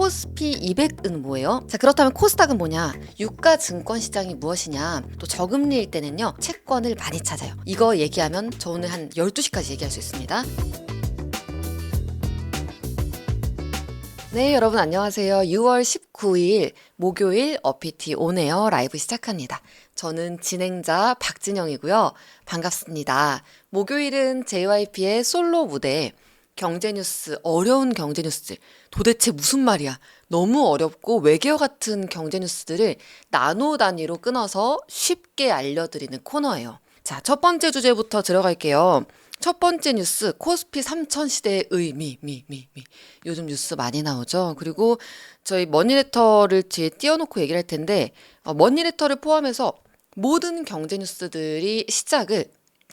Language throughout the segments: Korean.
코스피 200은 뭐예요? 자, 그렇다면 코스닥은 뭐냐? 유가 증권 시장이 무엇이냐? 또 저금리일 때는요, 채권을 많이 찾아요. 이거 얘기하면 저 오늘 한 12시까지 얘기할 수 있습니다. 네, 여러분 안녕하세요. 6월 19일 목요일 어피티 온에어 라이브 시작합니다. 저는 진행자 박진영이고요. 반갑습니다. 목요일은 JYP의 솔로 무대, 경제뉴스, 어려운 경제뉴스들, 도대체 무슨 말이야? 너무 어렵고 외계어 같은 경제뉴스들을 나노 단위로 끊어서 쉽게 알려드리는 코너예요. 자, 첫 번째 주제부터 들어갈게요. 첫 번째 뉴스, 코스피 3000 시대의 의미. 요즘 뉴스 많이 나오죠. 그리고 저희 머니레터를 뒤에 띄워놓고 얘기를 할 텐데, 머니레터를 포함해서 모든 경제 뉴스들이 시작을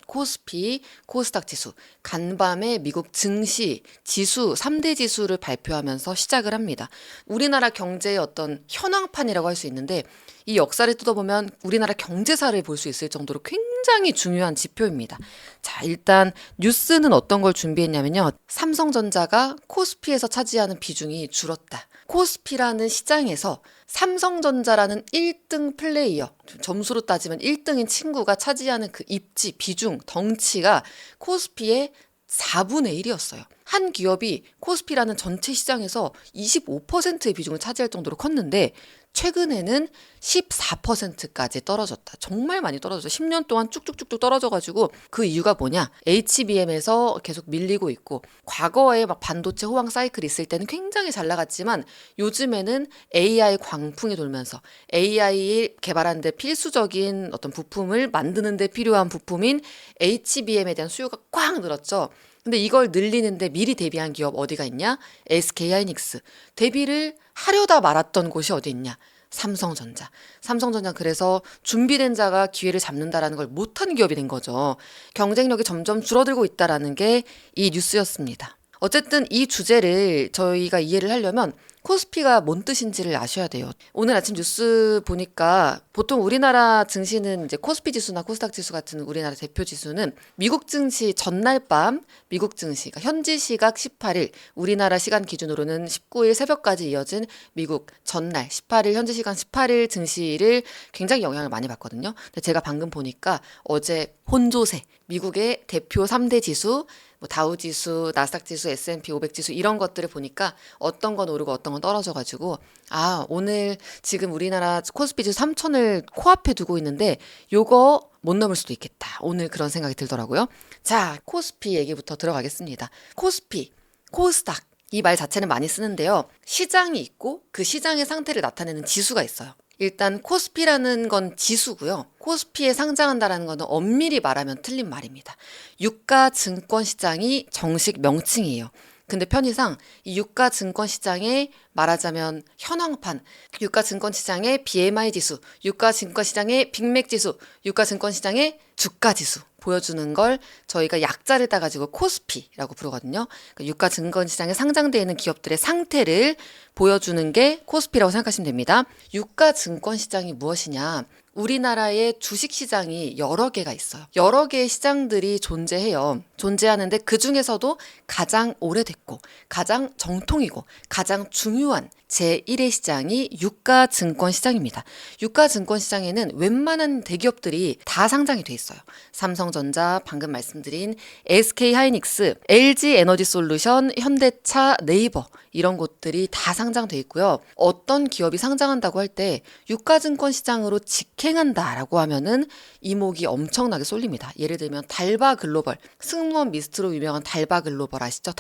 코스피, 코스닥 지수, 간밤에 미국 증시, 지수, 3대 지수를 발표하면서 시작을 합니다. 우리나라 경제의 어떤 현황판이라고 할 수 있는데, 이 역사를 뜯어보면 우리나라 경제사를 볼 수 있을 정도로 굉장히 중요한 지표입니다. 자, 일단 뉴스는 어떤 걸 준비했냐면요. 삼성전자가 코스피에서 차지하는 비중이 줄었다. 코스피라는 시장에서 삼성전자라는 1등 플레이어, 점수로 따지면 1등인 친구가 차지하는 그 입지, 비중, 덩치가 코스피의 4분의 1이었어요. 한 기업이 코스피라는 전체 시장에서 25%의 비중을 차지할 정도로 컸는데 최근에는 14%까지 떨어졌다. 정말 많이 떨어졌죠. 10년 동안 쭉쭉쭉쭉 떨어져가지고 그 이유가 뭐냐? HBM에서 계속 밀리고 있고 과거에 막 반도체 호황 사이클이 있을 때는 굉장히 잘 나갔지만 요즘에는 AI 광풍이 돌면서 AI 개발하는 데 필수적인 어떤 부품을 만드는 데 필요한 부품인 HBM에 대한 수요가 꽉 늘었죠. 근데 이걸 늘리는데 미리 대비한 기업 어디가 있냐? SK하이닉스. 대비를 하려다 말았던 곳이 어디 있냐? 삼성전자. 삼성전자 그래서 준비된 자가 기회를 잡는다라는 걸 못한 기업이 된 거죠. 경쟁력이 점점 줄어들고 있다라는 게 이 뉴스였습니다. 어쨌든 이 주제를 저희가 이해를 하려면 코스피가 뭔 뜻인지를 아셔야 돼요. 오늘 아침 뉴스 보니까 보통 우리나라 증시는 이제 코스피 지수나 코스닥 지수 같은 우리나라 대표 지수는 미국 증시 전날 밤 미국 증시가 현지 시각 18일 우리나라 시간 기준으로는 19일 새벽까지 이어진 미국 전날 18일 현지 시간 18일 증시를 굉장히 영향을 많이 받거든요. 근데 제가 방금 보니까 어제 혼조세 미국의 대표 3대 지수 뭐 다우지수, 나스닥지수, S&P 500지수 이런 것들을 보니까 어떤 건 오르고 어떤 건 떨어져가지고 오늘 지금 우리나라 코스피 지수 3000을 코앞에 두고 있는데 요거 못 넘을 수도 있겠다. 오늘 그런 생각이 들더라고요. 자, 코스피 얘기부터 들어가겠습니다. 코스피, 코스닥 이 말 자체는 많이 쓰는데요. 시장이 있고 그 시장의 상태를 나타내는 지수가 있어요. 일단 코스피라는 건 지수고요. 코스피에 상장한다라는 거는 엄밀히 말하면 틀린 말입니다. 유가 증권 시장이 정식 명칭이에요. 근데 편의상 이 유가 증권 시장에 말하자면 현황판, 유가 증권 시장의 BMI 지수, 유가 증권 시장의 빅맥 지수, 유가 증권 시장의 주가 지수 보여주는 걸 저희가 약자를 따가지고 코스피라고 부르거든요. 그러니까 유가 증권 시장에 상장되어 있는 기업들의 상태를 보여주는 게 코스피라고 생각하시면 됩니다. 유가 증권 시장이 무엇이냐? 우리나라의 주식 시장이 여러 개가 있어요. 여러 개의 시장들이 존재해요. 존재하는데 그 중에서도 가장 오래됐고 가장 정통이고 가장 중요한 제1의 시장이 유가증권 시장입니다. 유가증권 시장에는 웬만한 대기업들이 다 상장이 돼 있어요. 삼성전자, 방금 말씀드린 SK하이닉스, LG에너지솔루션, 현대차, 네이버 이런 곳들이 다 상장돼 있고요. 어떤 기업이 상장한다고 할 때 유가증권 시장으로 직행한다라고 하면은 이목이 엄청나게 쏠립니다. 예를 들면 달바글로벌, 승무원 미스트로 유명한 달바글로벌 아시죠?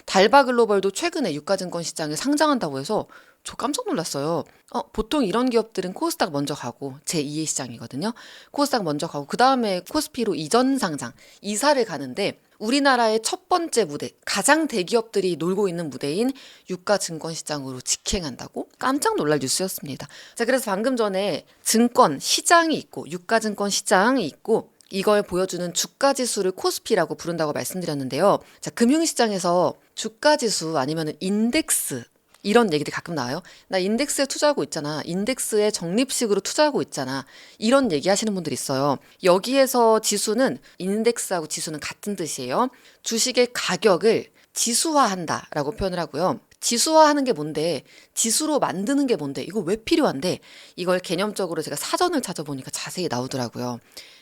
달바글로벌도 최근에 유가증권 시장에 상장한다고 해서 저 깜짝 놀랐어요. 보통 이런 기업들은 코스닥 먼저 가고 제2의 시장이거든요. 코스닥 먼저 가고 그 다음에 코스피로 이전 상장, 이사를 가는데 우리나라의 첫 번째 무대, 가장 대기업들이 놀고 있는 무대인 유가증권시장으로 직행한다고? 깜짝 놀랄 뉴스였습니다. 자, 그래서 방금 전에 증권 시장이 있고 유가증권 시장이 있고 이걸 보여주는 주가지수를 코스피라고 부른다고 말씀드렸는데요. 자, 금융시장에서 주가지수 아니면 인덱스 이런 얘기들이 가끔 나와요. 나 인덱스에 투자하고 있잖아. 인덱스에 적립식으로 투자하고 있잖아. 이런 얘기 하시는 분들이 있어요. 여기에서 지수는 인덱스하고 지수는 같은 뜻이에요. 주식의 가격을 지수화한다라고 표현을 하고요. 지수화하는 게 뭔데? 지수로 만드는 게 뭔데? 이거 왜 필요한데? 이걸 개념적으로 제가 사전을 찾아보니까 자세히 나오더라고요.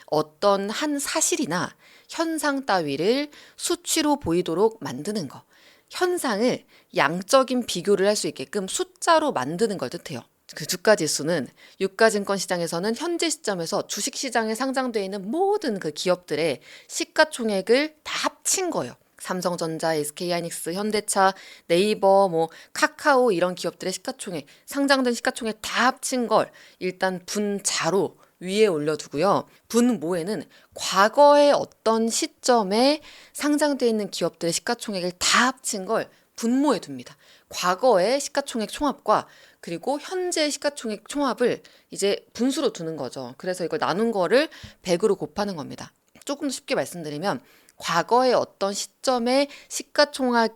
어떤 한 사실이나 현상 따위를 수치로 보이도록 만드는 거. 현상을 양적인 비교를 할 수 있게끔 숫자로 만드는 걸 뜻해요. 그 주가 지수는 유가증권 시장에서는 현재 시점에서 주식 시장에 상장되어 있는 모든 그 기업들의 시가총액을 다 합친 거예요. 삼성전자, SK하이닉스, 현대차, 네이버, 뭐 카카오 이런 기업들의 시가총액, 상장된 시가총액 다 합친 걸 일단 분자로 위에 올려두고요. 분모에는 과거의 어떤 시점에 상장되어 있는 기업들의 시가총액을 다 합친 걸 분모에 둡니다. 과거의 시가총액 총합과 그리고 현재 시가총액 총합을 이제 분수로 두는 거죠. 그래서 이걸 나눈 거를 100으로 곱하는 겁니다. 조금 더 쉽게 말씀드리면 과거의 어떤 시점에 시가총액의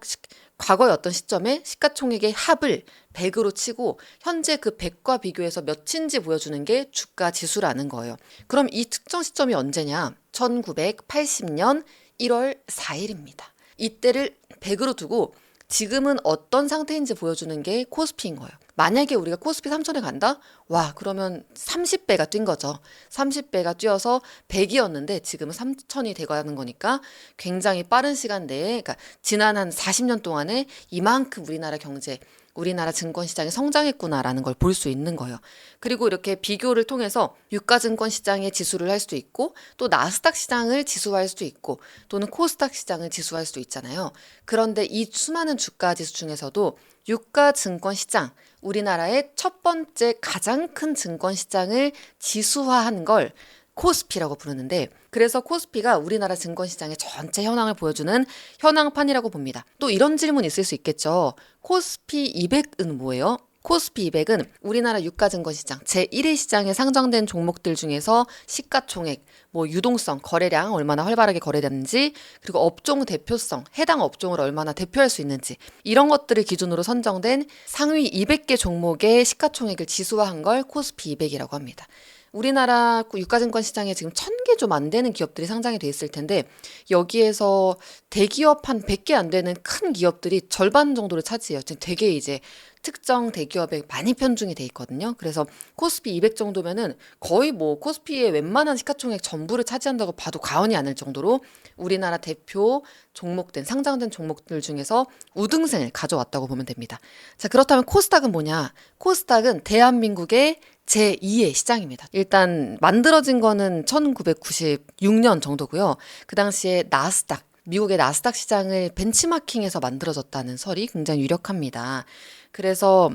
합을 100으로 치고 현재 그 100과 비교해서 몇인지 보여주는 게 주가 지수라는 거예요. 그럼 이 특정 시점이 언제냐? 1980년 1월 4일입니다. 이때를 100으로 두고 지금은 어떤 상태인지 보여주는 게 코스피인 거예요. 만약에 우리가 코스피 3천에 간다? 와, 그러면 30배가 뛴 거죠. 30배가 뛰어서 100이었는데 지금은 3천이 돼가는 거니까 굉장히 빠른 시간 내에, 그러니까 지난 한 40년 동안에 이만큼 우리나라 경제, 우리나라 증권시장이 성장했구나라는 걸 볼 수 있는 거예요. 그리고 이렇게 비교를 통해서 유가증권 시장의 지수를 할 수도 있고 또 나스닥 시장을 지수화할 수도 있고 또는 코스닥 시장을 지수화할 수도 있잖아요. 그런데 이 수많은 주가 지수 중에서도 유가증권 시장, 우리나라의 첫 번째 가장 큰 증권 시장을 지수화한 걸 코스피라고 부르는데 그래서 코스피가 우리나라 증권시장의 전체 현황을 보여주는 현황판이라고 봅니다. 또 이런 질문이 있을 수 있겠죠. 코스피 200은 뭐예요? 코스피 200은 우리나라 유가증권시장 제1위 시장에 상장된 종목들 중에서 시가총액, 뭐 유동성, 거래량 얼마나 활발하게 거래됐는지 그리고 업종 대표성, 해당 업종을 얼마나 대표할 수 있는지 이런 것들을 기준으로 선정된 상위 200개 종목의 시가총액을 지수화한 걸 코스피 200이라고 합니다. 우리나라 유가증권 시장에 지금 1000개 좀 안 되는 기업들이 상장이 돼 있을 텐데 여기에서 대기업 한 100개 안 되는 큰 기업들이 절반 정도를 차지해요. 지금 되게 이제 특정 대기업에 많이 편중이 돼 있거든요. 그래서 코스피 200 정도면은 거의 뭐 코스피의 웬만한 시가총액 전부를 차지한다고 봐도 과언이 아닐 정도로 우리나라 대표 종목된 상장된 종목들 중에서 우등생을 가져왔다고 보면 됩니다. 자, 그렇다면 코스닥은 뭐냐? 코스닥은 대한민국의 제2의 시장입니다. 일단 만들어진 거는 1996년 정도고요. 그 당시에 나스닥, 미국의 나스닥 시장을 벤치마킹해서 만들어졌다는 설이 굉장히 유력합니다. 그래서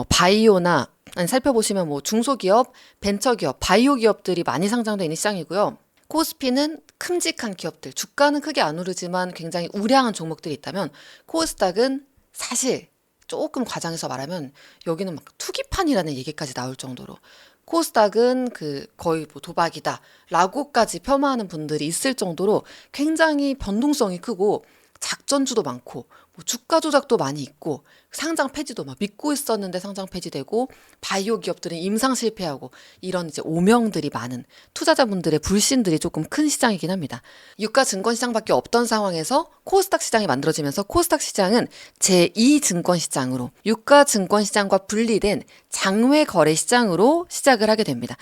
바이오나 살펴보시면 뭐 중소기업, 벤처기업, 바이오 기업들이 많이 상장되어 있는 시장이고요. 코스피는 큼직한 기업들, 주가는 크게 안 오르지만 굉장히 우량한 종목들이 있다면 코스닥은 사실 조금 과장해서 말하면 여기는 막 투기판이라는 얘기까지 나올 정도로 코스닥은 그 거의 뭐 도박이다 라고까지 폄하하는 분들이 있을 정도로 굉장히 변동성이 크고 작전주도 많고 뭐 주가 조작도 많이 있고 상장 폐지도 막 믿고 있었는데 상장 폐지되고 바이오 기업들은 임상 실패하고 이런 이제 오명들이 많은 투자자분들의 불신들이 조금 큰 시장이긴 합니다. 유가 증권 시장밖에 없던 상황에서 코스닥 시장이 만들어지면서 코스닥 시장은 제2 증권 시장으로 유가 증권 시장과 분리된 장외 거래 시장으로 시작을 하게 됩니다.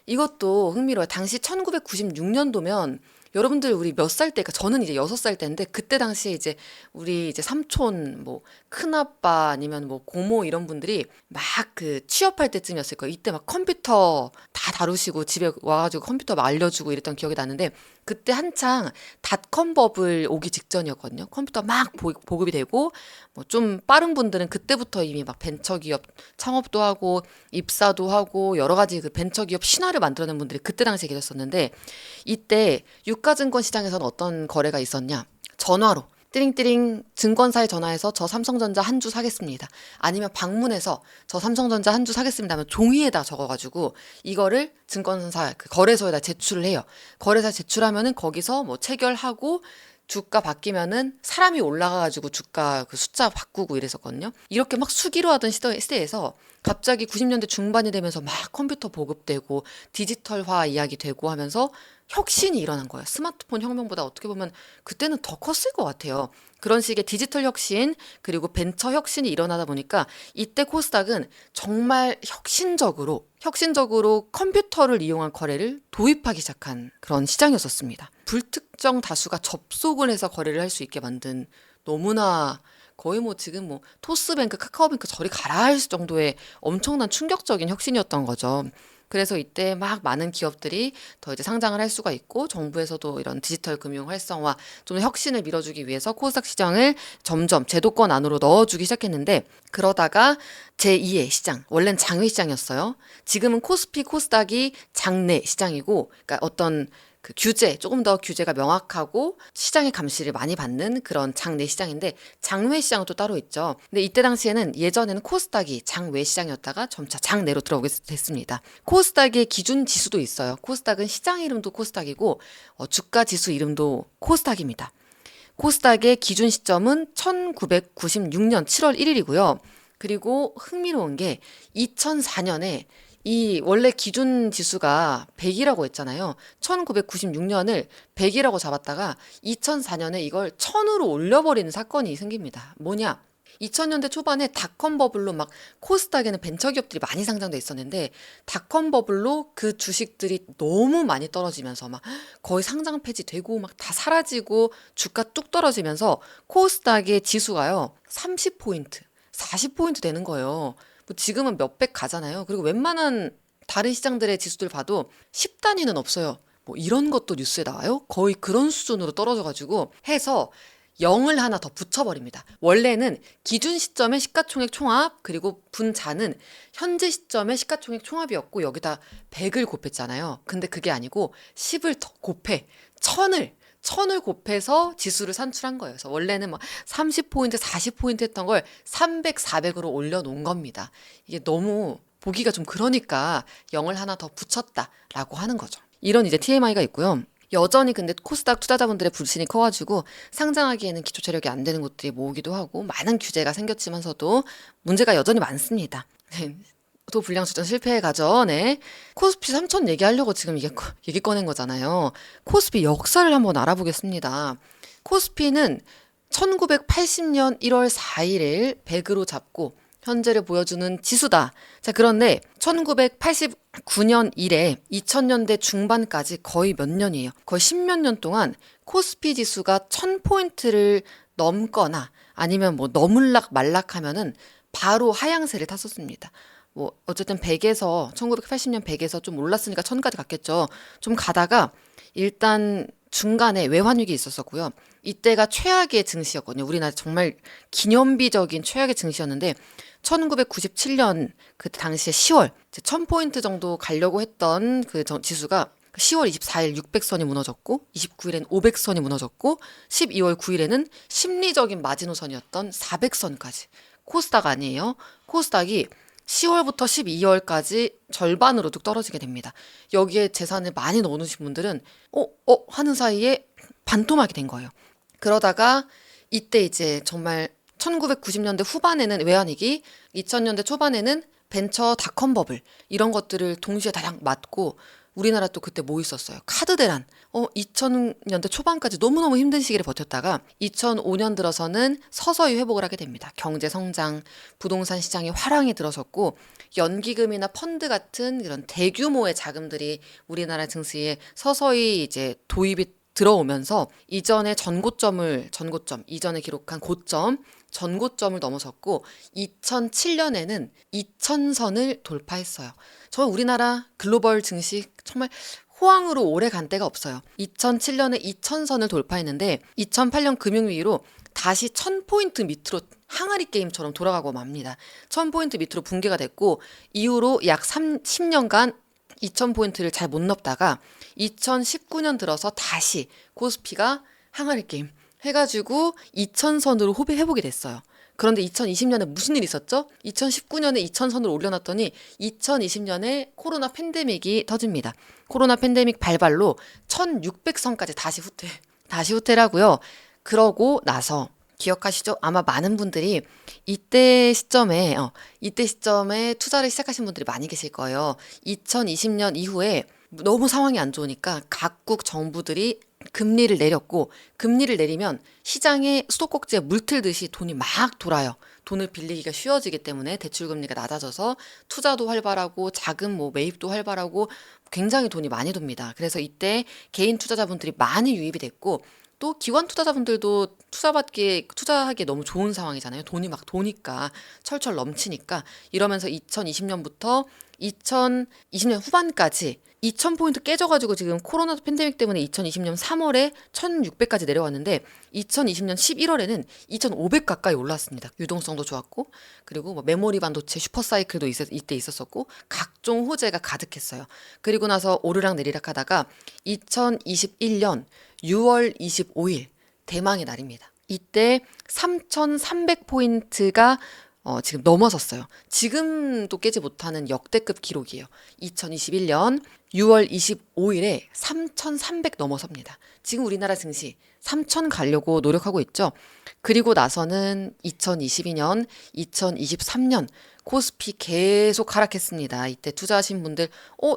이것도 흥미로워요. 당시 1996년도면 여러분들 우리 몇 살 때까 저는 이제 6살 때인데 그때 당시에 이제 우리 이제 삼촌 뭐 큰아빠 아니면 뭐 고모 이런 분들이 막 그 취업할 때쯤이었을 거예요. 이때 막 컴퓨터 다 다루시고 집에 와가지고 컴퓨터 막 알려주고 이랬던 기억이 나는데 그때 한창 닷컴 버블 오기 직전이었거든요. 컴퓨터 막 보급이 되고 뭐 좀 빠른 분들은 그때부터 이미 막 벤처기업 창업도 하고 입사도 하고 여러 가지 그 벤처기업 신화를 만들어낸 분들이 그때 당시에 계셨었는데 이때 유가증권 시장에서는 어떤 거래가 있었냐? 전화로 띠링띠링 증권사에 전화해서 저 삼성전자 한 주 사겠습니다. 아니면 방문해서 저 삼성전자 한 주 사겠습니다 하면 종이에다 적어가지고 이거를 증권사 그 거래소에다 제출을 해요. 거래소에 제출하면은 거기서 뭐 체결하고 주가 바뀌면은 사람이 올라가가지고 주가 그 숫자 바꾸고 이랬었거든요. 이렇게 막 수기로 하던 시대에서 갑자기 90년대 중반이 되면서 막 컴퓨터 보급되고 디지털화 이야기 되고 하면서 혁신이 일어난 거예요. 스마트폰 혁명보다 어떻게 보면 그때는 더 컸을 것 같아요. 그런 식의 디지털 혁신 그리고 벤처 혁신이 일어나다 보니까 이때 코스닥은 정말 혁신적으로 컴퓨터를 이용한 거래를 도입하기 시작한 그런 시장이었었습니다. 불특정 다수가 접속을 해서 거래를 할 수 있게 만든 너무나 거의 뭐 지금 뭐 토스뱅크, 카카오뱅크 저리 가라 할 정도의 엄청난 충격적인 혁신이었던 거죠. 그래서 이때 막 많은 기업들이 더 이제 상장을 할 수가 있고 정부에서도 이런 디지털 금융 활성화 좀 혁신을 밀어주기 위해서 코스닥 시장을 점점 제도권 안으로 넣어주기 시작했는데 그러다가 제2의 시장, 원래는 장외 시장이었어요. 지금은 코스피, 코스닥이 장내 시장이고 그러니까 어떤 그 조금 더 규제가 명확하고 시장의 감시를 많이 받는 그런 장내 시장인데 장외 시장은 또 따로 있죠. 근데 이때 당시에는 예전에는 코스닥이 장외 시장이었다가 점차 장내로 들어오게 됐습니다. 코스닥의 기준 지수도 있어요. 코스닥은 시장 이름도 코스닥이고 주가 지수 이름도 코스닥입니다. 코스닥의 기준 시점은 1996년 7월 1일이고요. 그리고 흥미로운 게 2004년에 이 원래 기준 지수가 100이라고 했잖아요. 1996년을 100이라고 잡았다가 2004년에 이걸 1000으로 올려버리는 사건이 생깁니다. 뭐냐? 2000년대 초반에 닷컴 버블로 막 코스닥에는 벤처기업들이 많이 상장돼 있었는데 닷컴 버블로 그 주식들이 너무 많이 떨어지면서 막 거의 상장 폐지되고 막 다 사라지고 주가 뚝 떨어지면서 코스닥의 지수가요 30포인트, 40포인트 되는 거예요. 뭐 지금은 몇백 가잖아요. 그리고 웬만한 다른 시장들의 지수들 봐도 10단위는 없어요. 뭐 이런 것도 뉴스에 나와요? 거의 그런 수준으로 떨어져가지고 해서 0을 하나 더 붙여버립니다. 원래는 기준 시점의 시가총액 총합 그리고 분자는 현재 시점의 시가총액 총합이었고 여기다 100을 곱했잖아요. 근데 그게 아니고 10을 더 곱해. 1000을 곱해서 지수를 산출한 거예요. 그래서 원래는 뭐 30포인트, 40포인트 했던 걸 300, 400으로 올려놓은 겁니다. 이게 너무 보기가 좀 그러니까 0을 하나 더 붙였다라고 하는 거죠. 이런 이제 TMI가 있고요. 여전히 근데 코스닥 투자자분들의 불신이 커가지고 상장하기에는 기초 체력이 안 되는 곳들이 모으기도 하고 많은 규제가 생겼지만서도 문제가 여전히 많습니다. 또 불량주전 실패해가죠. 네. 코스피 3000 얘기하려고 지금 얘기 꺼낸 거잖아요. 코스피 역사를 한번 알아보겠습니다. 코스피는 1980년 1월 4일을 100으로 잡고 현재를 보여주는 지수다. 자, 그런데 1989년 이래 2000년대 중반까지 거의 몇 년이에요. 거의 10몇 년 동안 코스피 지수가 1000포인트를 넘거나 아니면 뭐 너물락 말락하면은 바로 하향세를 탔었습니다. 뭐 어쨌든 100에서 1980년 100에서 좀 올랐으니까 1000까지 갔겠죠. 좀 가다가 일단 중간에 외환위기 있었었고요. 이때가 최악의 증시였거든요. 우리나라 정말 기념비적인 최악의 증시였는데 1997년 그 당시에 10월 1000포인트 정도 가려고 했던 그 지수가 10월 24일 600선이 무너졌고 29일엔 500선이 무너졌고 12월 9일에는 심리적인 마지노선이었던 400선까지. 코스닥 아니에요. 코스닥이 10월부터 12월까지 절반으로 뚝 떨어지게 됩니다. 여기에 재산을 많이 넣어놓으신 분들은 하는 사이에 반토막이 된 거예요. 그러다가 이때 이제 정말 1990년대 후반에는 외환위기, 2000년대 초반에는 벤처 닷컴 버블 이런 것들을 동시에 다량 맞고 우리나라 또 그때 뭐 있었어요? 카드 대란. 2000년대 초반까지 너무너무 힘든 시기를 버텼다가 2005년 들어서는 서서히 회복을 하게 됩니다. 경제 성장, 부동산 시장에 화랑이 들어섰고 연기금이나 펀드 같은 이런 대규모의 자금들이 우리나라 증시에 서서히 이제 도입이 들어오면서 이전에 이전에 기록한 전고점을 넘어섰고 2007년에는 2000선을 돌파했어요. 저 우리나라 글로벌 증시 정말 호황으로 오래 간 때가 없어요. 2007년에 2000선을 돌파했는데 2008년 금융위기로 다시 1000포인트 밑으로 항아리 게임처럼 돌아가고 맙니다. 1000포인트 밑으로 붕괴가 됐고 이후로 약 10년간 2000포인트를 잘 못 넘다가 2019년 들어서 다시 코스피가 항아리 게임 해가지고 2000선으로 회복이 됐어요. 그런데 2020년에 무슨 일이 있었죠? 2019년에 2000선을 올려놨더니 2020년에 코로나 팬데믹이 터집니다. 코로나 팬데믹 발발로 1600선까지 다시 후퇴라고요. 그러고 나서 기억하시죠? 아마 많은 분들이 이때 시점에 투자를 시작하신 분들이 많이 계실 거예요. 2020년 이후에 너무 상황이 안 좋으니까 각국 정부들이 금리를 내렸고, 금리를 내리면 시장에 수도꼭지에 물틀듯이 돈이 막 돌아요. 돈을 빌리기가 쉬워지기 때문에 대출 금리가 낮아져서 투자도 활발하고 자금 뭐 매입도 활발하고 굉장히 돈이 많이 돕니다. 그래서 이때 개인 투자자분들이 많이 유입이 됐고, 또 기관 투자자분들도 투자하기에 너무 좋은 상황이잖아요. 돈이 막 도니까, 철철 넘치니까. 이러면서 2020년부터 2020년 후반까지 2000포인트 깨져가지고 지금 코로나 팬데믹 때문에 2020년 3월에 1600까지 내려왔는데, 2020년 11월에는 2500 가까이 올랐습니다. 유동성도 좋았고, 그리고 뭐 메모리 반도체 슈퍼사이클도 이때 있었었고, 각종 호재가 가득했어요. 그리고 나서 오르락 내리락 하다가 2021년 6월 25일 대망의 날입니다. 이때 3300포인트가 지금 넘어섰어요. 지금도 깨지 못하는 역대급 기록이에요. 2021년 6월 25일에 3,300 넘어섭니다. 지금 우리나라 증시 3,000 가려고 노력하고 있죠. 그리고 나서는 2022년, 2023년 코스피 계속 하락했습니다. 이때 투자하신 분들,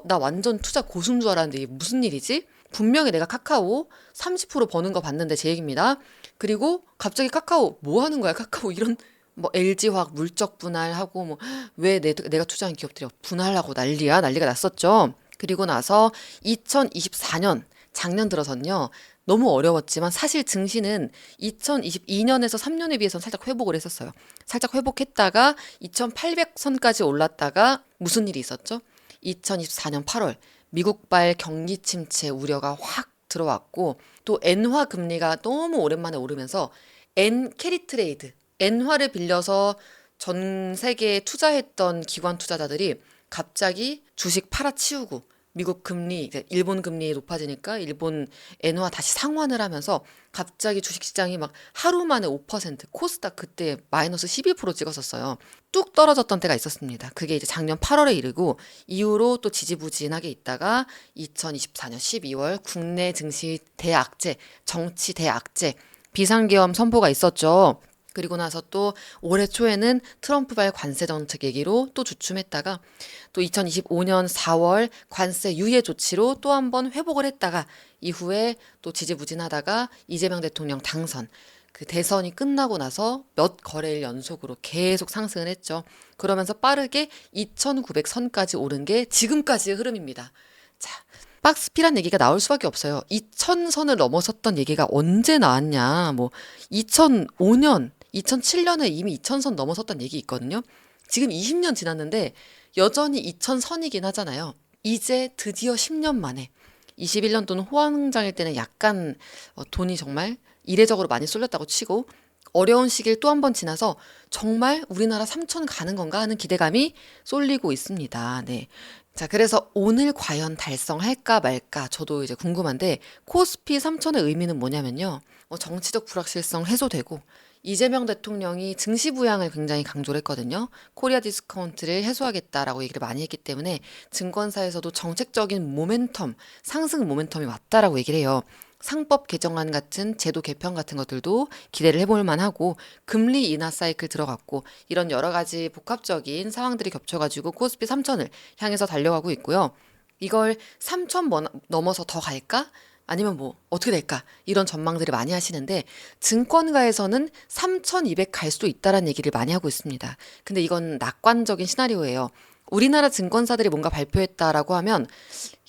나 완전 투자 고수인 줄 알았는데 이게 무슨 일이지? 분명히 내가 카카오 30% 버는 거 봤는데 제 얘기입니다. 그리고 갑자기 카카오 뭐 하는 거야? 카카오 이런 뭐 LG화학 물적 분할하고 뭐 왜 내가 투자한 기업들이 분할하고 난리가 났었죠. 그리고 나서 2024년 작년 들어서는요. 너무 어려웠지만 사실 증시는 2022년에서 3년에 비해서는 살짝 회복을 했었어요. 살짝 회복했다가 2800선까지 올랐다가 무슨 일이 있었죠? 2024년 8월 미국발 경기 침체 우려가 확 들어왔고, 또 엔화 금리가 너무 오랜만에 오르면서 엔 캐리 트레이드, 엔화를 빌려서 전 세계에 투자했던 기관 투자자들이 갑자기 주식 팔아치우고, 미국 금리, 이제 일본 금리 높아지니까 일본 엔화 다시 상환을 하면서 갑자기 주식시장이 막 하루 만에 5%, 코스닥 그때 마이너스 12% 찍었었어요. 뚝 떨어졌던 때가 있었습니다. 그게 이제 작년 8월에 이르고, 이후로 또 지지부진하게 있다가 2024년 12월 국내 증시 대악재, 정치 대악재, 비상계엄 선포가 있었죠. 그리고 나서 또 올해 초에는 트럼프발 관세 정책 얘기로 또 주춤했다가, 또 2025년 4월 관세 유예 조치로 또 한 번 회복을 했다가, 이후에 또 지지부진하다가 이재명 대통령 당선, 그 대선이 끝나고 나서 몇 거래일 연속으로 계속 상승을 했죠. 그러면서 빠르게 2,900선까지 오른 게 지금까지의 흐름입니다. 자, 박스피란 얘기가 나올 수밖에 없어요. 2,000선을 넘어섰던 얘기가 언제 나왔냐. 뭐 2005년, 2007년에 이미 2,000선 넘어섰던 얘기 있거든요. 지금 20년 지났는데 여전히 2,000선이긴 하잖아요. 이제 드디어 10년 만에, 21년도는 호황장일 때는 약간 돈이 정말 이례적으로 많이 쏠렸다고 치고, 어려운 시기를 또 한 번 지나서 정말 우리나라 3천 가는 건가 하는 기대감이 쏠리고 있습니다. 네. 자, 그래서 오늘 과연 달성할까 말까 저도 이제 궁금한데, 코스피 3천의 의미는 뭐냐면요. 정치적 불확실성 해소되고, 이재명 대통령이 증시 부양을 굉장히 강조를 했거든요. 코리아 디스카운트를 해소하겠다라고 얘기를 많이 했기 때문에 증권사에서도 정책적인 모멘텀, 상승 모멘텀이 왔다라고 얘기를 해요. 상법 개정안 같은 제도 개편 같은 것들도 기대를 해볼 만하고, 금리 인하 사이클 들어갔고, 이런 여러 가지 복합적인 상황들이 겹쳐가지고 코스피 3천을 향해서 달려가고 있고요. 이걸 3천 넘어서 더 갈까? 아니면 뭐 어떻게 될까? 이런 전망들을 많이 하시는데, 증권가에서는 3,200 갈 수도 있다라는 얘기를 많이 하고 있습니다. 근데 이건 낙관적인 시나리오예요. 우리나라 증권사들이 뭔가 발표했다라고 하면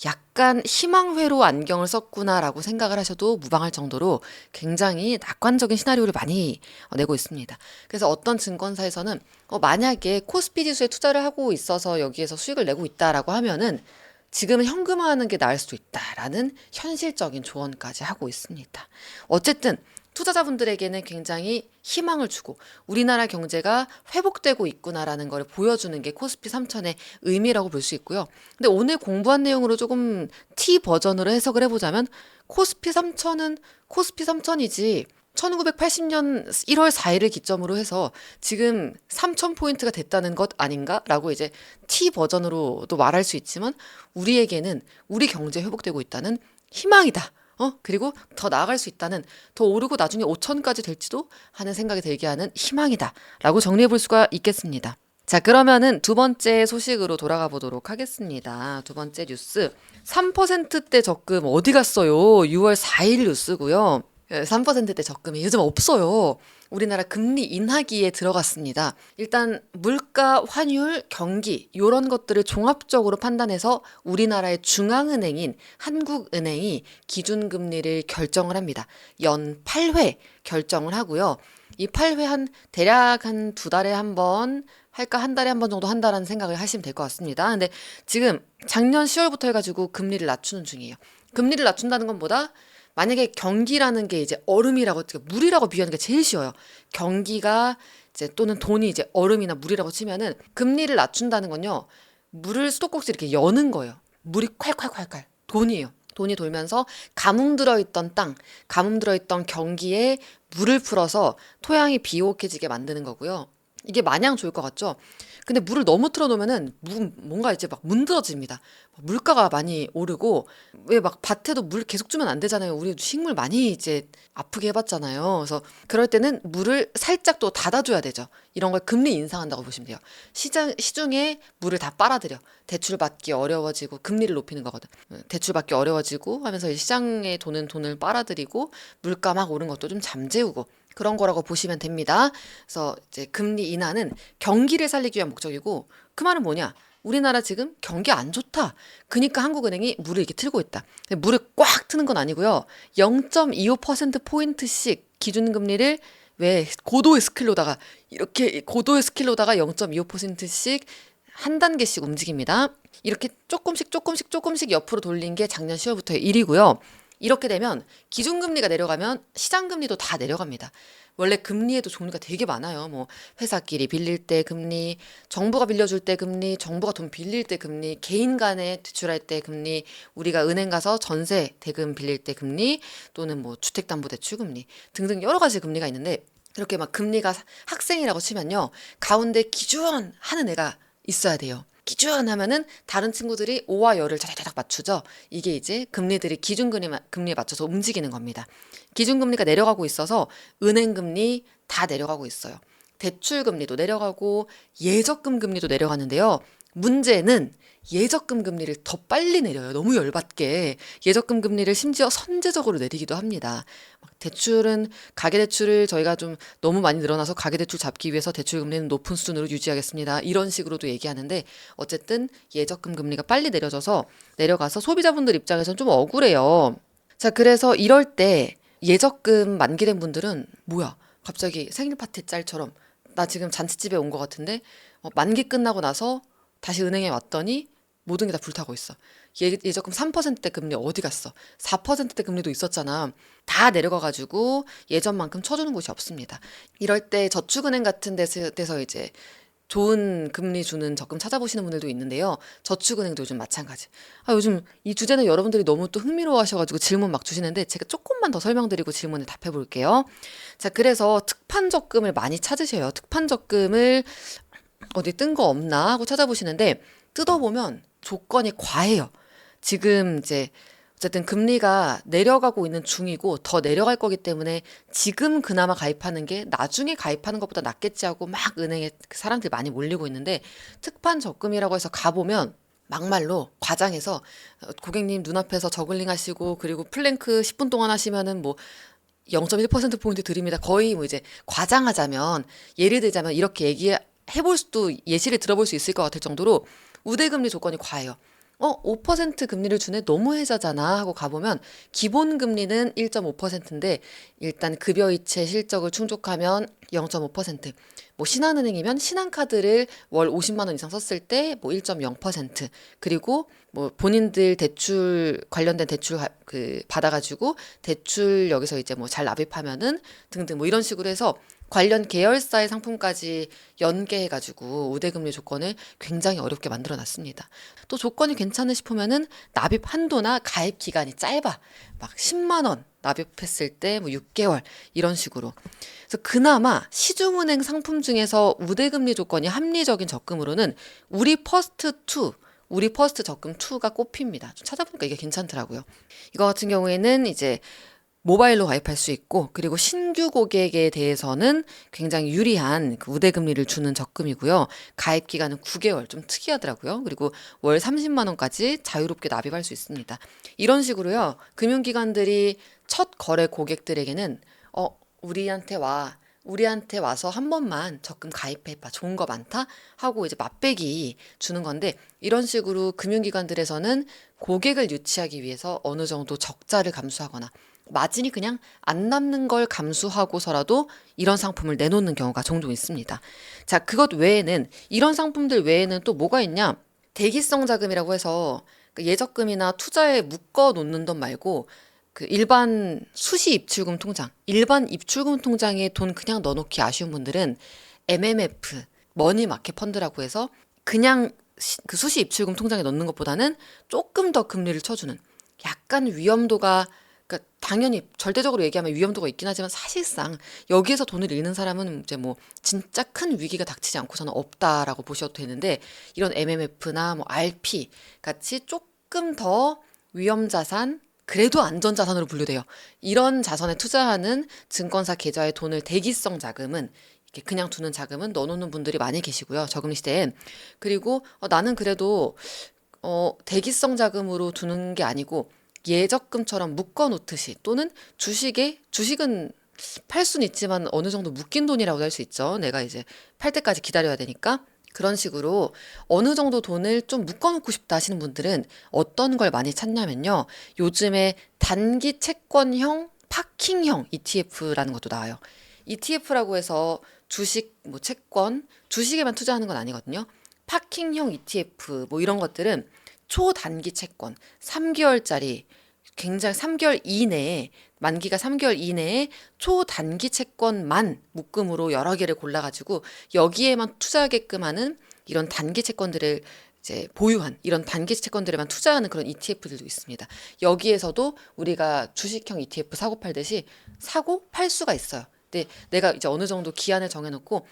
약간 희망회로 안경을 썼구나라고 생각을 하셔도 무방할 정도로 굉장히 낙관적인 시나리오를 많이 내고 있습니다. 그래서 어떤 증권사에서는 만약에 코스피 지수에 투자를 하고 있어서 여기에서 수익을 내고 있다라고 하면은 지금은 현금화하는 게 나을 수도 있다라는 현실적인 조언까지 하고 있습니다. 어쨌든 투자자분들에게는 굉장히 희망을 주고 우리나라 경제가 회복되고 있구나라는 걸 보여주는 게 코스피 3천의 의미라고 볼 수 있고요. 근데 오늘 공부한 내용으로 조금 T 버전으로 해석을 해보자면, 코스피 3천은 코스피 3천이지 1980년 1월 4일을 기점으로 해서 지금 3,000포인트가 됐다는 것 아닌가라고 이제 T 버전으로도 말할 수 있지만, 우리에게는 우리 경제 회복되고 있다는 희망이다. 그리고 더 나아갈 수 있다는, 더 오르고 나중에 5천까지 될지도 하는 생각이 들게 하는 희망이다. 라고 정리해 볼 수가 있겠습니다. 자, 그러면은 두 번째 소식으로 돌아가 보도록 하겠습니다. 두 번째 뉴스. 3%대 적금 어디 갔어요? 6월 4일 뉴스고요. 3%대 적금이 요즘 없어요. 우리나라 금리 인하기에 들어갔습니다. 일단 물가, 환율, 경기 이런 것들을 종합적으로 판단해서 우리나라의 중앙은행인 한국은행이 기준금리를 결정을 합니다. 연 8회 결정을 하고요. 이 8회 대략 한 두 달에 한 번 할까 한 달에 한 번 정도 한다라는 생각을 하시면 될 것 같습니다. 근데 지금 작년 10월부터 해가지고 금리를 낮추는 중이에요. 금리를 낮춘다는 것보다 만약에 경기라는 게 이제 얼음이라고, 물이라고 비유하는 게 제일 쉬워요. 경기가 이제 또는 돈이 이제 얼음이나 물이라고 치면은 금리를 낮춘다는 건요. 물을 수도꼭지 이렇게 여는 거예요. 물이 콸콸콸콸. 돈이에요. 돈이 돌면서 가뭄 들어있던 땅, 가뭄 들어있던 경기에 물을 풀어서 토양이 비옥해지게 만드는 거고요. 이게 마냥 좋을 것 같죠? 근데 물을 너무 틀어놓으면은 뭔가 이제 막 문드러집니다. 물가가 많이 오르고 왜 막 밭에도 물 계속 주면 안 되잖아요. 우리 식물 많이 이제 아프게 해봤잖아요. 그래서 그럴 때는 물을 살짝 또 닫아줘야 되죠. 이런 걸 금리 인상한다고 보시면 돼요. 시중에 물을 다 빨아들여. 대출 받기 어려워지고 금리를 높이는 거거든. 대출 받기 어려워지고 하면서 시장에 도는 돈을 빨아들이고 물가 막 오른 것도 좀 잠재우고 그런 거라고 보시면 됩니다. 그래서 이제 금리 인하는 경기를 살리기 위한 목적이고 그 말은 뭐냐? 우리나라 지금 경기 안 좋다. 그러니까 한국은행이 물을 이렇게 틀고 있다. 물을 꽉 트는 건 아니고요. 0.25%포인트씩 기준금리를 왜 고도의 스킬로다가 이렇게 고도의 스킬로다가 0.25%씩 한 단계씩 움직입니다. 이렇게 조금씩 옆으로 돌린 게 작년 10월부터의 일이고요. 이렇게 되면 기준금리가 내려가면 시장금리도 다 내려갑니다. 원래 금리에도 종류가 되게 많아요. 뭐 회사끼리 빌릴 때 금리, 정부가 빌려줄 때 금리, 정부가 돈 빌릴 때 금리, 개인 간에 대출할 때 금리, 우리가 은행 가서 전세 대금 빌릴 때 금리, 또는 뭐 주택담보대출 금리 등등 여러 가지 금리가 있는데 이렇게 막 금리가 학생이라고 치면요. 가운데 기준 하는 애가 있어야 돼요. 기준 하면은 다른 친구들이 5와 열을 자작자작 맞추죠. 이게 이제 금리들이 기준금리에 맞춰서 움직이는 겁니다. 기준금리가 내려가고 있어서 은행금리 다 내려가고 있어요. 대출금리도 내려가고 예적금 금리도 내려가는데요. 문제는 예적금 금리를 더 빨리 내려요. 너무 열받게. 예적금 금리를 심지어 선제적으로 내리기도 합니다. 가계대출을 저희가 좀 너무 많이 늘어나서 가계대출 잡기 위해서 대출 금리는 높은 수준으로 유지하겠습니다. 이런 식으로도 얘기하는데 어쨌든 예적금 금리가 빨리 내려가서 소비자분들 입장에서는 좀 억울해요. 자, 그래서 이럴 때 예적금 만기된 분들은 뭐야? 갑자기 생일 파티 짤처럼 나 지금 잔치집에 온 것 같은데 만기 끝나고 나서 다시 은행에 왔더니 모든 게 다 불타고 있어. 예적금 3%대 금리 어디 갔어? 4%대 금리도 있었잖아. 다 내려가가지고 예전만큼 쳐주는 곳이 없습니다. 이럴 때 저축은행 같은 데서 이제 좋은 금리 주는 적금 찾아보시는 분들도 있는데요. 저축은행도 요즘 마찬가지. 요즘 이 주제는 여러분들이 너무 또 흥미로워하셔가지고 질문 막 주시는데 제가 조금만 더 설명드리고 질문에 답해 볼게요. 자, 그래서 특판 적금을 많이 찾으셔요. 특판 적금을 어디 뜬 거 없나 하고 찾아보시는데 뜯어보면 조건이 과해요. 지금 이제 어쨌든 금리가 내려가고 있는 중이고 더 내려갈 거기 때문에 지금 그나마 가입하는 게 나중에 가입하는 것보다 낫겠지 하고 막 은행에 사람들이 많이 몰리고 있는데 특판 적금이라고 해서 가보면 막말로 과장해서 고객님 눈앞에서 저글링 하시고 그리고 플랭크 10분 동안 하시면은 뭐 0.1%포인트 드립니다. 거의 뭐 이제 과장하자면 예를 들자면 이렇게 얘기해볼 수도 예시를 들어볼 수 있을 것 같을 정도로 우대금리 조건이 과해요. 5% 금리를 주네? 너무 혜자잖아 하고 가보면 기본 금리는 1.5%인데 일단 급여이체 실적을 충족하면 0.5%, 뭐 신한은행이면 신한카드를 월 50만 원 이상 썼을 때 뭐 1.0%, 그리고 뭐 본인들 대출 관련된 대출 받아가지고 대출 여기서 이제 뭐 잘 납입하면은 등등 뭐 이런 식으로 해서 관련 계열사의 상품까지 연계해가지고 우대금리 조건을 굉장히 어렵게 만들어 놨습니다. 또 조건이 괜찮으 싶으면은 납입 한도나 가입 기간이 짧아. 막 10만 원 납입했을 때 뭐 6개월 이런 식으로. 그래서 그나마 시중은행 상품 중에서 우대금리 조건이 합리적인 적금으로는 우리 퍼스트 적금 2가 꼽힙니다. 좀 찾아보니까 이게 괜찮더라고요. 이거 같은 경우에는 이제 모바일로 가입할 수 있고, 그리고 신규 고객에 대해서는 굉장히 유리한 그 우대금리를 주는 적금이고요. 가입 기간은 9개월, 좀 특이하더라고요. 그리고 월 30만 원까지 자유롭게 납입할 수 있습니다. 이런 식으로요. 금융기관들이 첫 거래 고객들에게는 우리한테 우리한테 와서 한 번만 적금 가입해봐. 좋은 거 많다? 하고 이제 맛배기 주는 건데, 이런 식으로 금융기관들에서는 고객을 유치하기 위해서 어느 정도 적자를 감수하거나 마진이 그냥 안 남는 걸 감수하고서라도 이런 상품을 내놓는 경우가 종종 있습니다. 자, 그것 외에는, 이런 상품들 외에는 또 뭐가 있냐? 대기성 자금이라고 해서 그 예적금이나 투자에 묶어 놓는 돈 말고 그 일반 수시 입출금 통장, 일반 입출금 통장에 돈 그냥 넣어놓기 아쉬운 분들은 MMF, 머니마켓 펀드라고 해서 그냥 그 수시 입출금 통장에 넣는 것보다는 조금 더 금리를 쳐주는, 약간 위험도가, 그러니까 당연히 절대적으로 얘기하면 위험도가 있긴 하지만 사실상 여기에서 돈을 잃는 사람은 이제 뭐 진짜 큰 위기가 닥치지 않고서는 없다라고 보셔도 되는데, 이런 MMF나 뭐 RP 같이 조금 더 위험 자산, 그래도 안전자산으로 분류돼요. 이런 자산에 투자하는 증권사 계좌에 돈을, 대기성 자금은, 이렇게 그냥 두는 자금은 넣어놓는 분들이 많이 계시고요. 저금 시대엔. 그리고 나는 그래도 대기성 자금으로 두는 게 아니고 예적금처럼 묶어 놓듯이, 또는 주식은 팔 수는 있지만 어느 정도 묶인 돈이라고 할 수 있죠. 내가 이제 팔 때까지 기다려야 되니까. 그런 식으로 어느 정도 돈을 좀 묶어놓고 싶다 하시는 분들은 어떤 걸 많이 찾냐면요. 요즘에 단기 채권형 파킹형 ETF라는 것도 나와요. ETF라고 해서 주식, 뭐 채권, 주식에만 투자하는 건 아니거든요. 파킹형 ETF 뭐 이런 것들은 초단기 채권, 3개월짜리, 굉장히 3개월 이내에, 만기가 3개월 이내에 초단기 채권만 묶음으로 여러 개를 골라가지고 여기에만 투자하게끔 하는, 이런 단기 채권들을 이제 보유한, 이런 단기 채권들에만 투자하는 그런 ETF들도 있습니다. 여기에서도 우리가 주식형 ETF 사고 팔듯이 사고 팔 수가 있어요. 근데 내가 이제 어느 정도 기한을 정해놓고,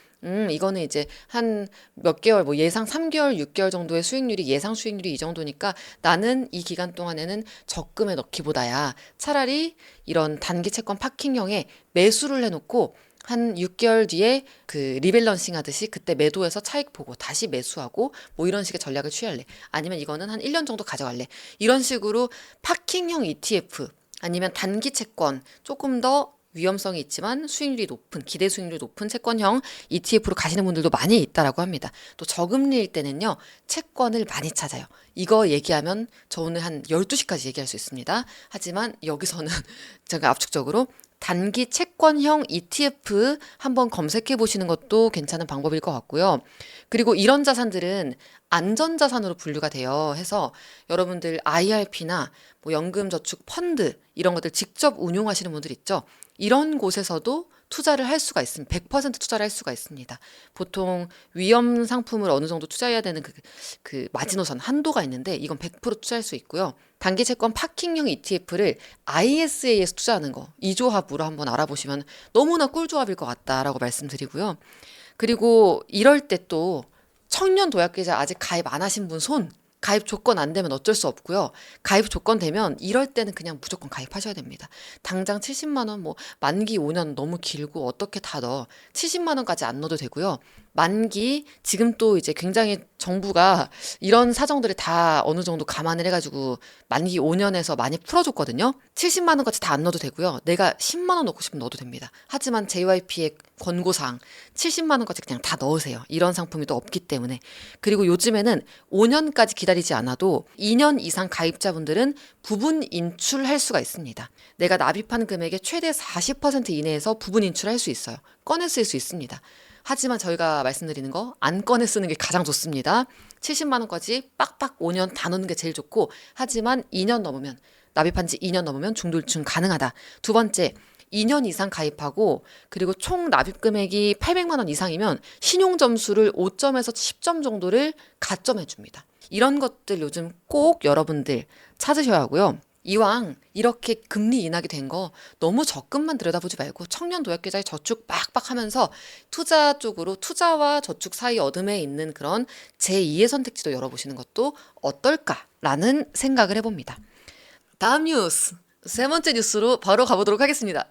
이거는 이제 한 몇 개월, 뭐 예상 3개월, 6개월 정도의 수익률이, 예상 수익률이 이 정도니까 나는 이 기간 동안에는 적금에 넣기보다야 차라리 이런 단기 채권 파킹형에 매수를 해놓고 한 6개월 뒤에 그 리밸런싱 하듯이 그때 매도해서 차익 보고 다시 매수하고 뭐 이런 식의 전략을 취할래. 아니면 이거는 한 1년 정도 가져갈래. 이런 식으로 파킹형 ETF, 아니면 단기 채권, 조금 더 위험성이 있지만 수익률이 높은, 기대 수익률이 높은 채권형 ETF로 가시는 분들도 많이 있다라고 합니다. 또 저금리일 때는요, 채권을 많이 찾아요. 이거 얘기하면 저 오늘 한 12시까지 얘기할 수 있습니다. 하지만 여기서는 제가 압축적으로 단기 채권형 ETF 한번 검색해 보시는 것도 괜찮은 방법일 것 같고요. 그리고 이런 자산들은 안전자산으로 분류가 돼요. 해서 여러분들 IRP나 뭐 연금저축 펀드 이런 것들 직접 운용하시는 분들 있죠. 이런 곳에서도 투자를 할 수가 있습니다. 100% 투자를 할 수가 있습니다. 보통 위험 상품을 어느 정도 투자해야 되는 그 마지노선 한도가 있는데, 이건 100% 투자할 수 있고요. 단기 채권 파킹형 ETF를 ISA에서 투자하는 거, 이 조합으로 한번 알아보시면 너무나 꿀조합일 것 같다라고 말씀드리고요. 그리고 이럴 때 또 청년 도약계좌 아직 가입 안 하신 분 손, 가입 조건 안 되면 어쩔 수 없고요. 가입 조건 되면 이럴 때는 그냥 무조건 가입하셔야 됩니다. 당장 70만 원, 뭐 만기 5년 너무 길고 어떻게 다 넣어. 70만 원까지 안 넣어도 되고요. 만기, 지금 또 이제 굉장히 정부가 이런 사정들을 다 어느 정도 감안을 해가지고 만기 5년에서 많이 풀어줬거든요. 70만 원까지 다 안 넣어도 되고요. 내가 10만 원 넣고 싶으면 넣어도 됩니다. 하지만 JYP의 권고사항 70만 원까지 그냥 다 넣으세요. 이런 상품이 또 없기 때문에. 그리고 요즘에는 5년까지 기다리지 않아도 2년 이상 가입자분들은 부분 인출할 수가 있습니다. 내가 납입한 금액의 최대 40% 이내에서 부분 인출할 수 있어요. 꺼내 쓸 수 있습니다. 하지만 저희가 말씀드리는 거 안 꺼내 쓰는 게 가장 좋습니다. 70만 원까지 빡빡 5년 다 넣는 게 제일 좋고, 하지만 2년 넘으면, 납입한 지 2년 넘으면 중도이출 가능하다. 두 번째, 2년 이상 가입하고, 그리고 총 납입 금액이 800만 원 이상이면 신용 점수를 5점에서 10점 정도를 가점해 줍니다. 이런 것들 요즘 꼭 여러분들 찾으셔야 하고요. 이왕 이렇게 금리 인하게 된 거 너무 적금만 들여다보지 말고 청년 도약계좌에 저축 빡빡 하면서 투자 쪽으로, 투자와 저축 사이 어둠에 있는 그런 제2의 선택지도 열어보시는 것도 어떨까라는 생각을 해봅니다. 다음 뉴스. 세 번째 뉴스로 바로 가보도록 하겠습니다.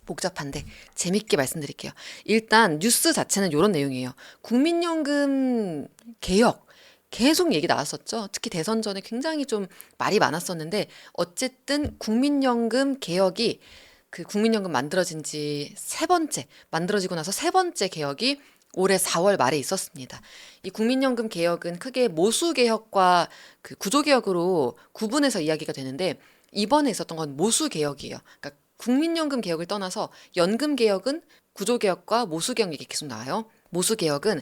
복잡한데 재밌게 말씀드릴게요. 일단 뉴스 자체는 이런 내용이에요. 국민연금 개혁 계속 얘기 나왔었죠. 특히 대선 전에 굉장히 좀 말이 많았었는데 어쨌든 국민연금 개혁이 그 국민연금 만들어진 지 세 번째, 만들어지고 나서 세 번째 개혁이 올해 4월 말에 있었습니다. 이 국민연금 개혁은 크게 모수 개혁과 그 구조 개혁으로 구분해서 이야기가 되는데 이번에 있었던 건 모수 개혁이에요. 그러니까 국민연금 개혁을 떠나서 연금 개혁은 구조 개혁과 모수 개혁 얘기 계속 나와요. 모수 개혁은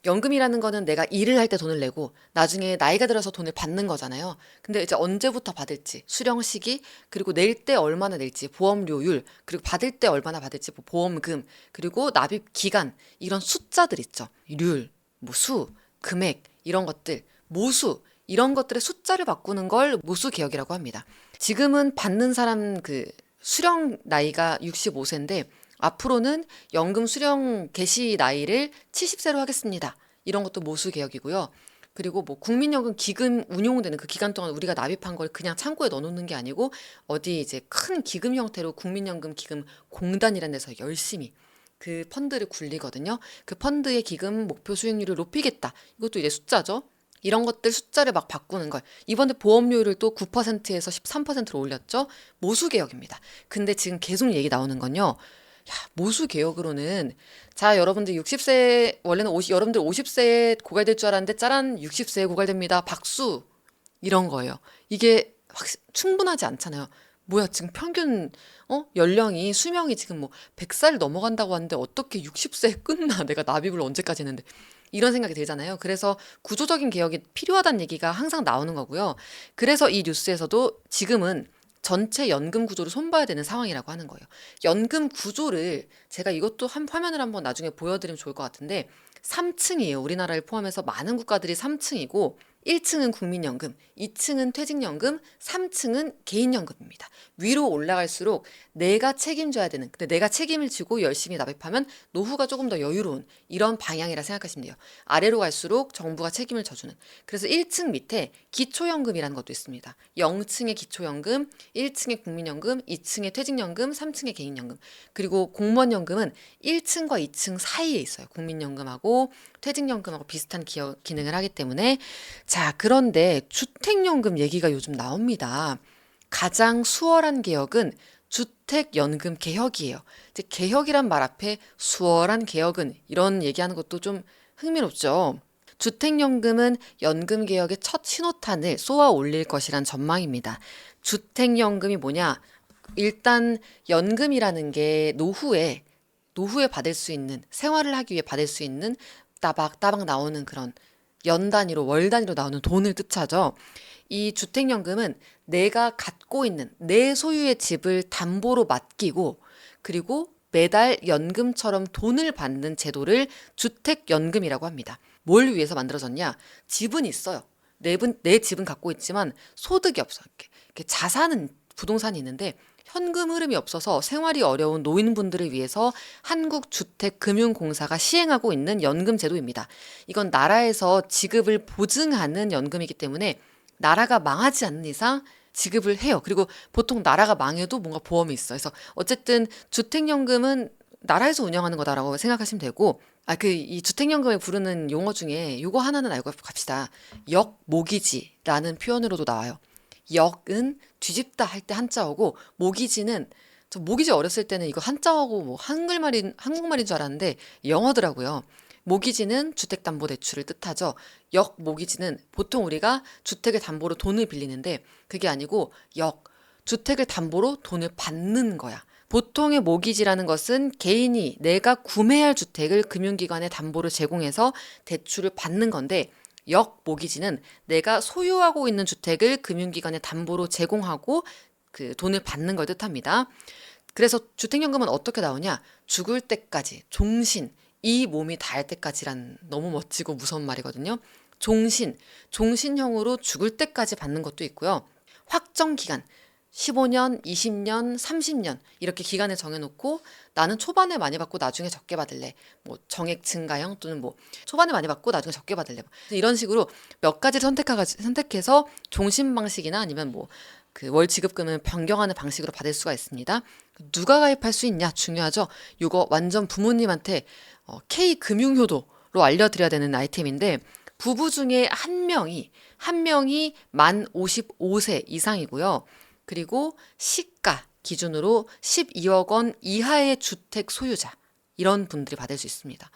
연금이라는 거는 내가 일을 할 때 돈을 내고 나중에 나이가 들어서 돈을 받는 거잖아요. 근데 이제 언제부터 받을지, 수령 시기, 그리고 낼 때 얼마나 낼지, 보험료율, 그리고 받을 때 얼마나 받을지, 뭐 보험금, 그리고 납입 기간, 이런 숫자들 있죠. 률, 뭐 수, 금액, 이런 것들, 모수, 이런 것들의 숫자를 바꾸는 걸 모수 개혁이라고 합니다. 지금은 받는 사람 그 수령 나이가 65세인데 앞으로는 연금 수령 개시 나이를 70세로 하겠습니다. 이런 것도 모수 개혁이고요. 그리고 뭐 국민연금 기금 운용되는 그 기간 동안 우리가 납입한 걸 그냥 창고에 넣어놓는 게 아니고 어디 이제 큰 기금 형태로 국민연금 기금 공단이라는 데서 열심히 그 펀드를 굴리거든요. 그 펀드의 기금 목표 수익률을 높이겠다. 이것도 이제 숫자죠. 이런 것들 숫자를 막 바꾸는 걸. 이번에 보험료율을 또 9%에서 13%로 올렸죠. 모수 개혁입니다. 근데 지금 계속 얘기 나오는 건요. 야, 모수 개혁으로는 자, 여러분들 60세 원래는 여러분들 50세에 고갈될 줄 알았는데 짜란 60세에 고갈됩니다. 박수. 이런 거예요. 이게 충분하지 않잖아요. 뭐야, 지금 평균 연령이 수명이 지금 뭐 100살 넘어간다고 하는데 어떻게 60세에 끝나? 내가 납입을 언제까지 했는데. 이런 생각이 들잖아요. 그래서 구조적인 개혁이 필요하다는 얘기가 항상 나오는 거고요. 그래서 이 뉴스에서도 지금은 전체 연금 구조를 손봐야 되는 상황이라고 하는 거예요. 연금 구조를 제가 이것도 한 화면을 한번 나중에 보여드리면 좋을 것 같은데 3층이에요. 우리나라를 포함해서 많은 국가들이 3층이고 1층은 국민연금, 2층은 퇴직연금, 3층은 개인연금입니다. 위로 올라갈수록 내가 책임져야 되는, 근데 내가 책임을 지고 열심히 납입하면 노후가 조금 더 여유로운 이런 방향이라 생각하시면 돼요. 아래로 갈수록 정부가 책임을 져주는. 그래서 1층 밑에 기초연금이라는 것도 있습니다. 0층의 기초연금, 1층의 국민연금, 2층의 퇴직연금, 3층의 개인연금. 그리고 공무원연금은 1층과 2층 사이에 있어요. 국민연금하고 퇴직연금하고 비슷한 기능을 하기 때문에. 자, 그런데 주택연금 얘기가 요즘 나옵니다. 가장 수월한 개혁은 주택연금 개혁이에요. 이제 개혁이란 말 앞에 수월한 개혁은 이런 얘기하는 것도 좀 흥미롭죠. 주택연금은 연금 개혁의 첫 신호탄을 쏘아 올릴 것이란 전망입니다. 주택연금이 뭐냐? 일단 연금이라는 게 노후에 받을 수 있는 생활을 하기 위해 받을 수 있는 따박따박 나오는 그런 연 단위로 월 단위로 나오는 돈을 뜻하죠. 이 주택연금은 내가 갖고 있는 내 소유의 집을 담보로 맡기고 그리고 매달 연금처럼 돈을 받는 제도를 주택연금이라고 합니다. 뭘 위해서 만들어졌냐? 집은 있어요. 내 집은 갖고 있지만 소득이 없어. 이렇게 자산은 부동산이 있는데 현금 흐름이 없어서 생활이 어려운 노인분들을 위해서 한국주택금융공사가 시행하고 있는 연금 제도입니다. 이건 나라에서 지급을 보증하는 연금이기 때문에 나라가 망하지 않는 이상 지급을 해요. 그리고 보통 나라가 망해도 뭔가 보험이 있어. 그래서 어쨌든 주택연금은 나라에서 운영하는 거다라고 생각하시면 되고, 이 주택연금을 부르는 용어 중에 요거 하나는 알고 갑시다. 역모기지라는 표현으로도 나와요. 역은 뒤집다 할 때 한자어고 모기지는 저 모기지 어렸을 때는 이거 한자어고 뭐 한국말인 줄 알았는데 영어더라고요. 모기지는 주택담보대출을 뜻하죠. 역모기지는 보통 우리가 주택을 담보로 돈을 빌리는데 그게 아니고 주택을 담보로 돈을 받는 거야. 보통의 모기지라는 것은 개인이 내가 구매할 주택을 금융기관에 담보로 제공해서 대출을 받는 건데 역모기지는 내가 소유하고 있는 주택을 금융기관에 담보로 제공하고 그 돈을 받는 걸 뜻합니다. 그래서 주택연금은 어떻게 나오냐? 죽을 때까지 종신 이 몸이 닿을 때까지란 너무 멋지고 무서운 말이거든요. 종신형으로 죽을 때까지 받는 것도 있고요. 확정 기간 15년, 20년, 30년 이렇게 기간을 정해놓고 나는 초반에 많이 받고 나중에 적게 받을래. 뭐 정액 증가형 또는 뭐 초반에 많이 받고 나중에 적게 받을래. 이런 식으로 몇 가지를 선택해서 종신 방식이나 아니면 뭐 그 월 지급금을 변경하는 방식으로 받을 수가 있습니다. 누가 가입할 수 있냐 중요하죠. 이거 완전 부모님한테 K금융효도로 알려드려야 되는 아이템인데 부부 중에 한 명이 만 55세 이상이고요. 그리고 시가 기준으로 12억 원 이하의 주택 소유자 이런 분들이 받을 수 있습니다.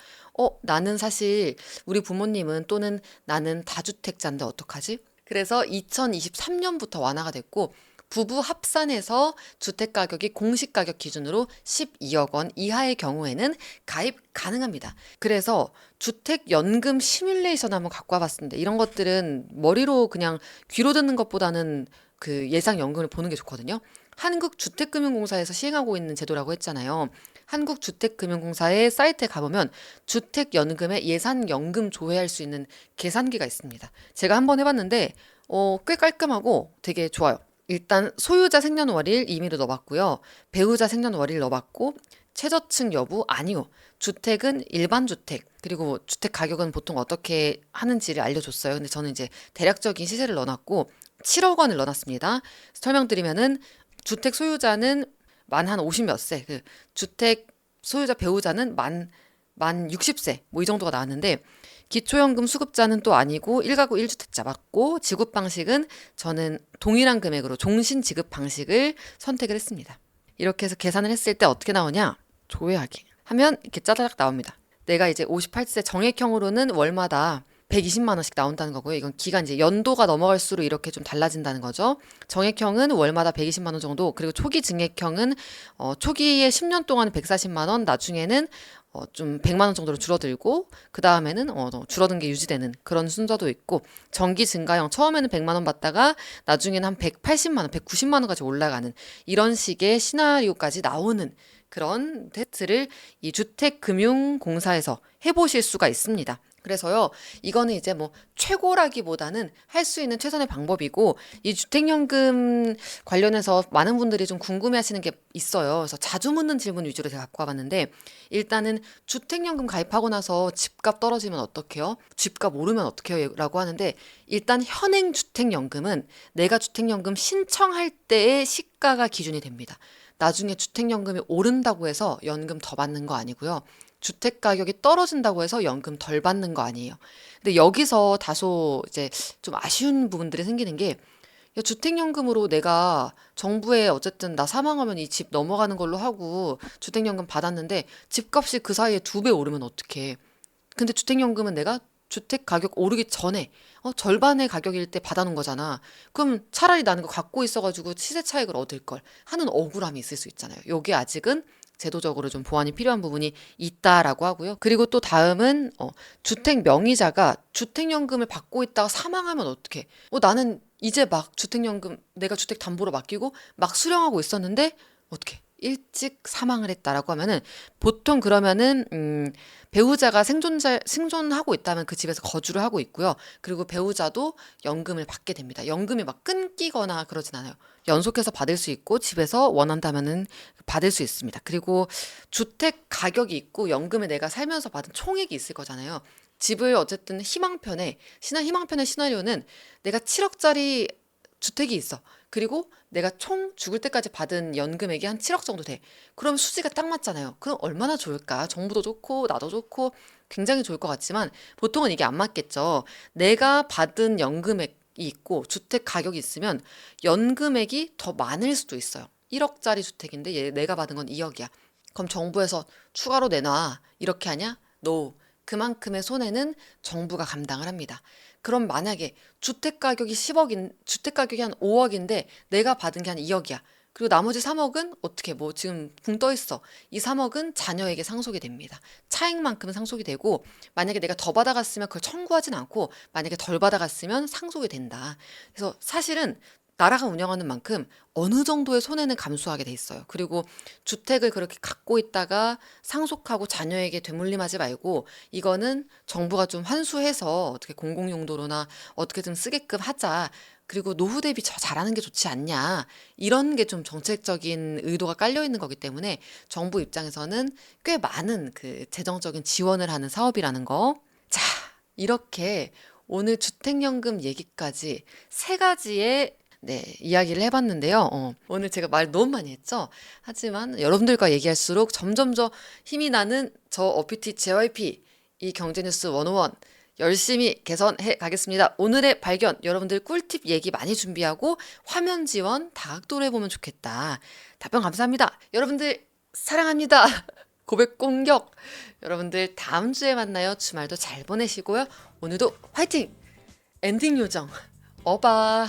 나는 사실 우리 부모님은 또는 나는 다주택자인데 어떡하지? 그래서 2023년부터 완화가 됐고 부부 합산해서 주택 가격이 공시 가격 기준으로 12억 원 이하의 경우에는 가입 가능합니다. 그래서 주택 연금 시뮬레이션 한번 갖고 와봤습니다. 이런 것들은 머리로 그냥 귀로 듣는 것보다는 그 예상 연금을 보는 게 좋거든요. 한국주택금융공사에서 시행하고 있는 제도라고 했잖아요. 한국주택금융공사의 사이트에 가보면 주택연금의 예산연금 조회할 수 있는 계산기가 있습니다. 제가 한번 해봤는데 꽤 깔끔하고 되게 좋아요. 일단 소유자 생년월일 임의로 넣어봤고요. 배우자 생년월일 넣어봤고 최저층 여부 아니요. 주택은 일반 주택 그리고 주택 가격은 보통 어떻게 하는지를 알려줬어요. 근데 저는 이제 대략적인 시세를 넣어놨고 7억 원을 넣어놨습니다. 설명드리면은 주택 소유자는 만 한 50 몇 세, 그 주택 소유자 배우자는 만 60세 뭐 이 정도가 나왔는데 기초연금 수급자는 또 아니고 1가구 1주택자 맞고 지급 방식은 저는 동일한 금액으로 종신 지급 방식을 선택을 했습니다. 이렇게 해서 계산을 했을 때 어떻게 나오냐? 조회하기 하면 이렇게 짜다닥 나옵니다. 내가 이제 58세 정액형으로는 월마다 120만 원씩 나온다는 거고요. 이건 기간 이제 연도가 넘어갈수록 이렇게 좀 달라진다는 거죠. 정액형은 월마다 120만 원 정도, 그리고 초기 증액형은 초기에 10년 동안 140만 원, 나중에는 좀 100만 원 정도로 줄어들고 그 다음에는 줄어든 게 유지되는 그런 순서도 있고, 정기 증가형 처음에는 100만 원 받다가 나중에는 한 180만 원, 190만 원까지 올라가는 이런 식의 시나리오까지 나오는 그런 테스트를 이 주택금융공사에서 해보실 수가 있습니다. 그래서요, 이거는 이제 뭐 최고라기보다는 할 수 있는 최선의 방법이고, 이 주택연금 관련해서 많은 분들이 좀 궁금해하시는 게 있어요. 그래서 자주 묻는 질문 위주로 제가 갖고 와봤는데, 일단은 주택연금 가입하고 나서 집값 떨어지면 어떡해요? 집값 오르면 어떡해요? 라고 하는데, 일단 현행 주택연금은 내가 주택연금 신청할 때의 시가가 기준이 됩니다. 나중에 주택연금이 오른다고 해서 연금 더 받는 거 아니고요. 주택 가격이 떨어진다고 해서 연금 덜 받는 거 아니에요. 근데 여기서 다소 이제 좀 아쉬운 부분들이 생기는 게, 야, 주택연금으로 내가 정부에 어쨌든 나 사망하면 이 집 넘어가는 걸로 하고 주택연금 받았는데 집값이 그 사이에 2배 오르면 어떡해. 근데 주택연금은 내가 주택 가격 오르기 전에 절반의 가격일 때 받아놓은 거잖아. 그럼 차라리 나는 거 갖고 있어가지고 시세 차익을 얻을 걸 하는 억울함이 있을 수 있잖아요. 여기 아직은 제도적으로 좀 보완이 필요한 부분이 있다라고 하고요. 그리고 또 다음은 주택 명의자가 주택연금을 받고 있다가 사망하면 어떡해? 나는 이제 막 주택연금 내가 주택 담보로 맡기고 막 수령하고 있었는데 어떡해? 일찍 사망을 했다라고 하면은 보통 그러면은 배우자가 생존하고 있다면 그 집에서 거주를 하고 있고요. 그리고 배우자도 연금을 받게 됩니다. 연금이 막 끊기거나 그러진 않아요. 연속해서 받을 수 있고 집에서 원한다면은 받을 수 있습니다. 그리고 주택 가격이 있고 연금에 내가 살면서 받은 총액이 있을 거잖아요. 집을 어쨌든 희망편의 시나리오는 내가 7억짜리 주택이 있어. 그리고 내가 총 죽을 때까지 받은 연금액이 한 7억 정도 돼. 그럼 수지가 딱 맞잖아요. 그럼 얼마나 좋을까? 정부도 좋고 나도 좋고 굉장히 좋을 것 같지만 보통은 이게 안 맞겠죠. 내가 받은 연금액이 있고 주택 가격이 있으면 연금액이 더 많을 수도 있어요. 1억짜리 주택인데 내가 받은 건 2억이야. 그럼 정부에서 추가로 내놔. 이렇게 하냐? No. 그만큼의 손해는 정부가 감당을 합니다. 그럼 만약에 주택 가격이 한 5억인데 내가 받은 게 한 2억이야. 그리고 나머지 3억은 어떻게 뭐 지금 붕 떠 있어. 이 3억은 자녀에게 상속이 됩니다. 차액만큼은 상속이 되고 만약에 내가 더 받아갔으면 그걸 청구하진 않고 만약에 덜 받아갔으면 상속이 된다. 그래서 사실은 나라가 운영하는 만큼 어느 정도의 손해는 감수하게 돼 있어요. 그리고 주택을 그렇게 갖고 있다가 상속하고 자녀에게 되물림하지 말고 이거는 정부가 좀 환수해서 어떻게 공공용도로나 어떻게 좀 쓰게끔 하자. 그리고 노후 대비 잘하는 게 좋지 않냐. 이런 게 좀 정책적인 의도가 깔려 있는 거기 때문에 정부 입장에서는 꽤 많은 그 재정적인 지원을 하는 사업이라는 거. 자, 이렇게 오늘 주택연금 얘기까지 세 가지의 네, 이야기를 해봤는데요. 오늘 제가 말 너무 많이 했죠? 하지만 여러분들과 얘기할수록 점점 더 힘이 나는 저 어피티 JYP 이 경제뉴스 101 열심히 개선해 가겠습니다. 오늘의 발견, 여러분들 꿀팁 얘기 많이 준비하고 화면 지원 다각도로 해보면 좋겠다. 답변 감사합니다. 여러분들 사랑합니다. 고백 공격. 여러분들 다음 주에 만나요. 주말도 잘 보내시고요. 오늘도 화이팅! 엔딩 요정. 어바.